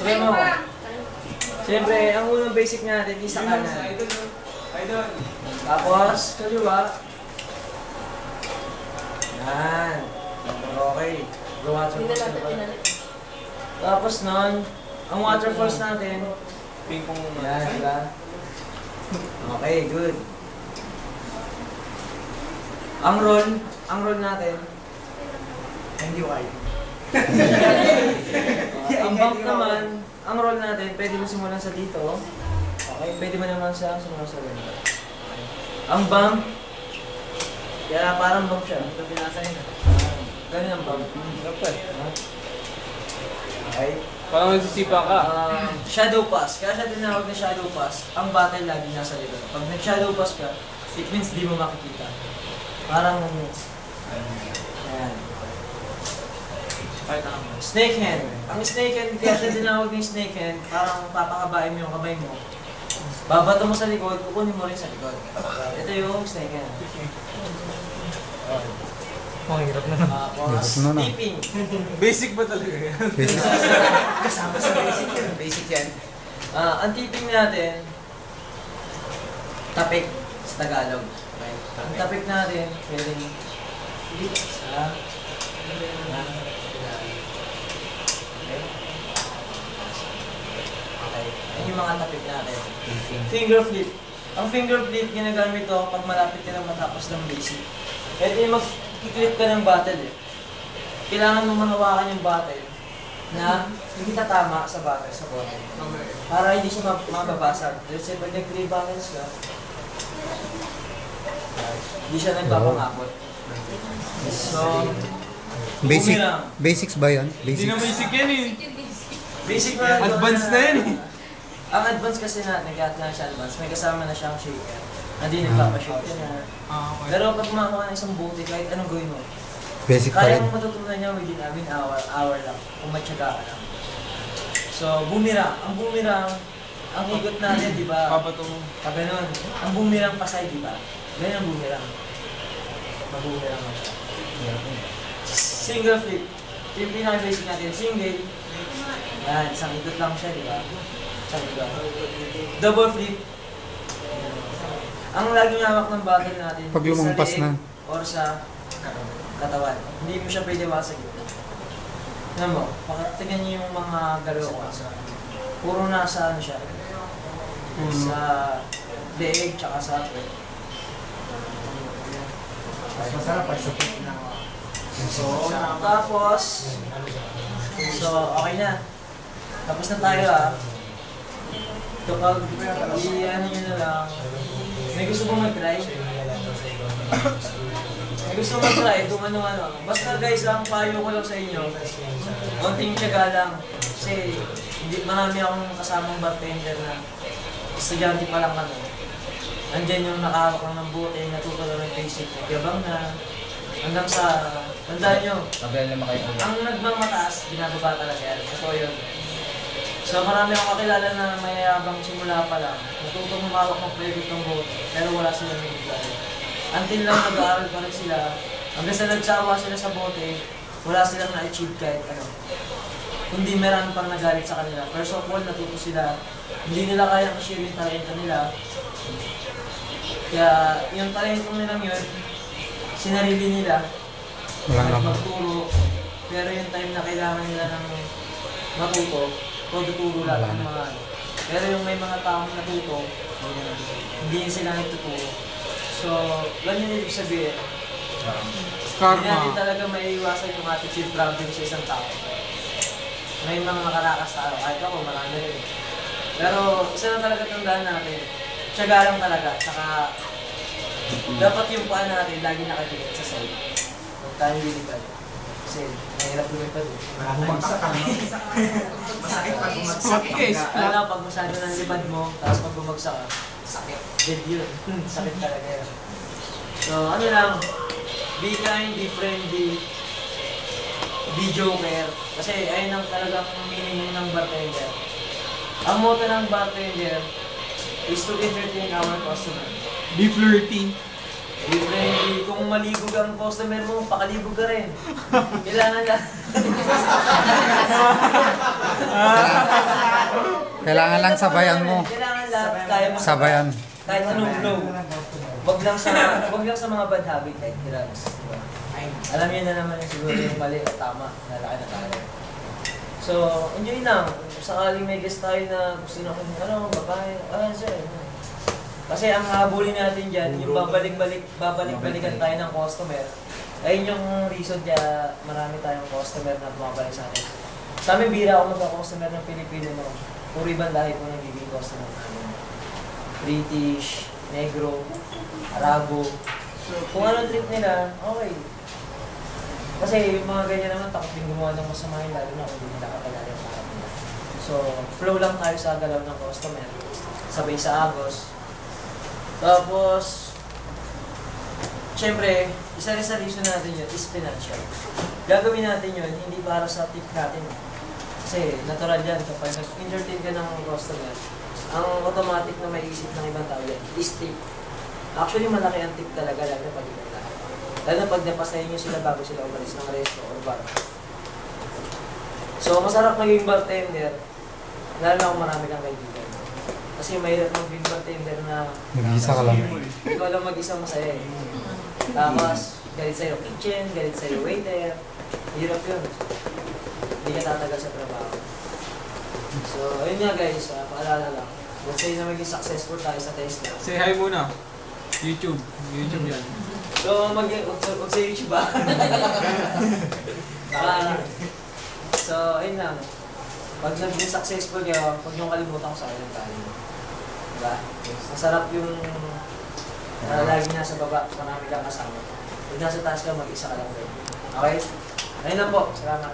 Sabay mo ako. Siyempre, ang unang basic natin, isa kanan. Tapos, kaliwa. Yan. Okay. Waterfalls na ba? Tapos nun, ang waterfalls natin, Ping-pong muna. yan, diba? Okay, good. Ang roll natin, Hindi wide. ang bump naman, ang roll natin, pwede mo simulan sa dito. Okay, pwede mo naman siya simulan sa lento. Ang bump, kaya parang bump siya. Ito binasa yun. Ganun ang bump. Dapat. Okay. Parang nagsisipa ka. Shadow pass. Kaya siya tinawag na shadow pass. Ang battle lagi nasa likod. Pag nag-shadow pass ka, it means di mo makikita. Parang, ayan. Snake hand. Ang snake hand, kaya siya tinawag ng snake hand, parang papakabain mo yung kamay mo. Babato mo sa likod, kukunin mo rin sa likod. Ito yung snake hand. Ang hirap na. Tapos, tipping. Basic ba talaga yan? Kasama sa basic yun. Basic yan. Ang tipping natin, tapik sa Tagalog. Okay. Ang tapik natin, pwedeng sa okay. Yan yung mga tapik natin. Finger flip. Ang finger flip, ginagamit to pag malapit ka lang matapos ng basic. Ito yung mag-clip ka ng battle eh. Kailangan mo manawakan yung battle na hindi tatama sa battle, sa bottle. Para hindi siya mababasag. Let's say, pag nag-3 battles ka, hindi siya nagpapangakot. So, Basic, bumirang. basics ba yan? Hindi na basic yan eh. Basic na Advanced na yan eh. Ang advance kasi nag-at na siya advance, may kasama na siyang shaker. Hindi nagpapashake yan na. Pero pag kumakuha ng isang bote, kahit anong gawin mo, Basic pa kaya rin. mong matutunan niya within an hour lang, kung matyaga ka lang. So, boomerang. Ang boomerang, ang ikot natin, di ba? Papato mo. Pag ganun, ang boomerang pasay, di ba? Ganyan ang boomerang. Mag-boomerang mo siya. Single flip. Yung pinaka-basic natin, single. Yan, isang ikot lang siya, di ba? Isang ikot. Double flip. Ang laging hawak ng battle natin, Pag lumampas sa leeg na. or sa katawan. Hindi mo siya pwede sa gitna. Alam mo, tingnan niyo yung mga galaw ko. Puro nasa ano siya. Sa leeg, tsaka sa puwet. Masarap pag supit na. Tapos, okay na. Tapos na tayo Kapag i-ano nyo na lang, may gusto mo mag-try? May gusto mo mag-try kung ano-ano. Basta guys, ang payo ko lang sa inyo, konting tiyaga lang. Kasi marami akong kasamang bartender na estudyante pa lang kami. Nandyan yung nakahawak lang ng bote, natuto lang ng basic, nagyabang na. Hanggang sa, tandaan nyo, ang nagmamataas, binababa talaga yan. Totoo yun. So marami akong kakilala na mayayabang simula pa lang. Natutong humawak ng playbook ng bote, pero wala silang nag-apply. Until lang nag-aaral pa rin sila, hanggang sa nagsawa sila sa bote, wala silang na-achieve kahit ano. Kundi meron pang nagalit sa kanila. First of all, natuto sila, hindi nila kayang i-share yung talento nila. Kaya yung talento nilang yun, sinarili nila, magturo, pero yung time na kailangan nila ng matuto, tuturo lahat ng mga ano. Pero yung may mga taong natuto, hindi sila nagtuturo. So, ganyan yung ibig sabihin. Hindi natin talaga maiiwasan yung attitude problem sa isang tao. May mga makarakas tao, kahit ako, marami rin. Pero isa lang talaga tandaan natin, tiyaga lang talaga, saka dapat yung paa natin lagi nakadikit sa side. Huwag tayo lilipad. Kasi mahirap lumipad eh. Bumagsak ka. Masakit pag bumagsak. Ano, pag masyado ng lipad mo, tapos pag bumagsak ka, sakit. Dead yun. Sakit talaga yun. So ano lang, be kind, be friendly, be joker. Kasi ayun ang talagang meaning ng bartender. Ang motto ng bartender is to entertain our customer. Be flirty. Be friendly. Kung malibog ang customer mo, pakalibog ka rin. Kailangan lang. Kailangan lang sabayan mo. Kailangan lang. Kaya mo Sabayan. kahit anong flow. Wag lang sa mga bad habit like drugs. Diba? Alam niyo na naman yung siguro yung mali at tama. Nalaki na tayo. So, enjoy lang. Sakaling may guest tayo na gusto na kung babae. Sir. Kasi ang habulin natin dyan, yung babalik-balikan tayo ng customer. Ayun yung reason kaya marami tayong customer na bumabalik sa akin. Sa amin, bira ako magka-customer ng Pilipino. No? Puro ibang lahi po nagiging customer namin. British, Negro, Arabo. Kung ano trip nila, okay. Kasi yung mga ganyan naman, takot din gumawa ng masama lalo na kung hindi nila kapalala yung harap nila. So, flow lang tayo sa galaw ng customer. Sabay sa agos. Tapos, syempre, isa rin sa reason natin yun is financial. Gagawin natin yun, hindi para sa tip natin. Kasi natural yan, kapag nag-entertain ka ng customer, ang automatic na may isip ng ibang tao yan is tip. Actually, malaki ang tip talaga, lalo na pag ibang lahat. Lalo na pag napasayin nyo sila bago sila umalis ng resto or bar. So, masarap maging bartender, lalo na kung marami kang kaibigan. Kasi mahirap maging bartender na Mag-isa ka lang. ikaw lang mag-isa masaya eh. Tapos, galit sa'yo kitchen, galit sa'yo waiter. Hirap yun. Hindi ka tatagal sa trabaho. So, ayun nga guys, paalala lang. Let's say na maging successful tayo sa Tesla. Say hi muna. YouTube. YouTube yan. So, wag sa YouTube ba? So, ayun lang. Pag naging successful kayo, huwag niyong kalimutan kung saan yung galing. Diba? Masarap yung lagi nasa baba, marami kang kasama. Pag nasa taas ka, mag-isa ka lang rin. Okay? Ayun lang po. Salamat.